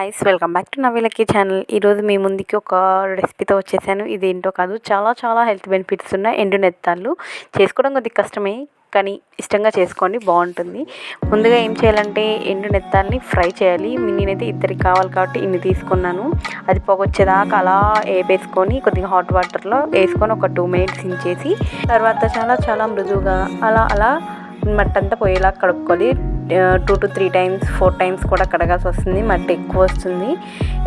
Guys, welcome back to నవీలకి channel. ఈరోజు మీ ముందుకి ఒక రెసిపీతో వచ్చేసాను. ఇదేంటో కాదు, చాలా హెల్త్ బెనిఫిట్స్ ఉన్న ఎండు నెత్తాళ్ళు. చేసుకోవడం కొద్దిగా కష్టమే, కానీ ఇష్టంగా చేసుకోండి, బాగుంటుంది. ముందుగా ఏం చేయాలంటే ఎండు నెత్తాలని ఫ్రై చేయాలి. నేనైతే ఇద్దరికి కావాలి కాబట్టి ఇన్ని తీసుకున్నాను. అది పొగొచ్చేదాకా అలా వేపేసుకొని కొద్దిగా హాట్ వాటర్లో వేసుకొని ఒక 2 minutes ఇంచేసి తర్వాత చాలా మృదువుగా అలా మట్టంతా పోయేలా కడుక్కోవాలి. 2 to 3 times 4 times కూడా కడగాల్సి వస్తుంది, మట్టి ఎక్కువ వస్తుంది.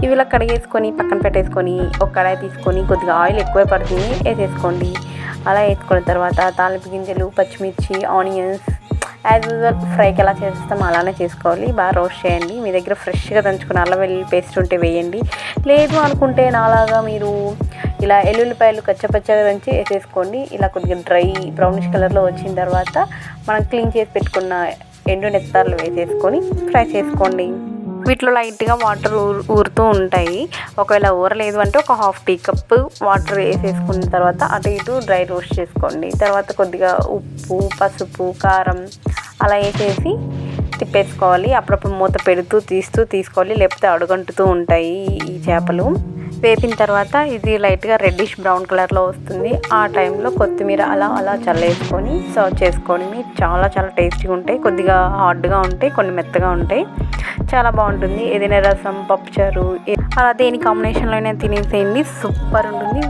ఇవి ఇలా కడిగేసుకొని పక్కన పెట్టేసుకొని ఒక కడాయి తీసుకొని కొద్దిగా ఆయిల్ ఎక్కువే పడుతుంది, వేసేసుకోండి. అలా వేసుకున్న తర్వాత తాలింపు గింజలు, పచ్చిమిర్చి, ఆనియన్స్ యాజ్ యూజువల్ ఫ్రైకి ఎలా చేస్తామో అలానే చేసుకోవాలి. బాగా రోస్ట్ చేయండి. మీ దగ్గర ఫ్రెష్గా దంచుకున్న అల్లం వెల్లుల్లి పేస్ట్ ఉంటే వేయండి. లేదు అనుకుంటే నాలాగా మీరు ఇలా ఎల్లుల్లిపాయలు కచ్చపచ్చగా దంచి వేసేసుకోండి. ఇలా కొద్దిగా డ్రై బ్రౌనిష్ కలర్లో వచ్చిన తర్వాత మనం క్లీన్ చేసి పెట్టుకున్న ఎండు నెత్తార్లు వేసేసుకొని ఫ్రై చేసుకోండి. వీటిలో లైట్గా వాటర్ ఊరుతూ ఉంటాయి. ఒకవేళ ఊరలేదు అంటే ఒక 1/2 teacup వాటర్ వేసేసుకున్న తర్వాత అటు ఇటు డ్రై రోస్ట్ చేసుకోండి. తర్వాత కొద్దిగా ఉప్పు, పసుపు, కారం అలా వేసేసి తిప్పేసుకోవాలి. అప్పుడప్పుడు మూత పెడుతూ తీసుకోవాలి, లేకపోతే అడుగంటుతూ ఉంటాయి ఈ చేపలు. వేపిన తర్వాత ఇది లైట్గా రెడ్డిష్ బ్రౌన్ కలర్లో వస్తుంది. ఆ టైంలో కొత్తిమీర అలా చల్లేసుకొని సర్వ్ చేసుకోండి. చాలా టేస్టీగా ఉంటాయి. కొద్దిగా హార్డ్గా ఉంటాయి, కొన్ని మెత్తగా ఉంటాయి. చాలా బాగుంటుంది. ఏదైనా రసం, పప్పుచారు అలా దేని కాంబినేషన్లో అయినా తినేసేయండి, సూపర్ ఉంటుంది.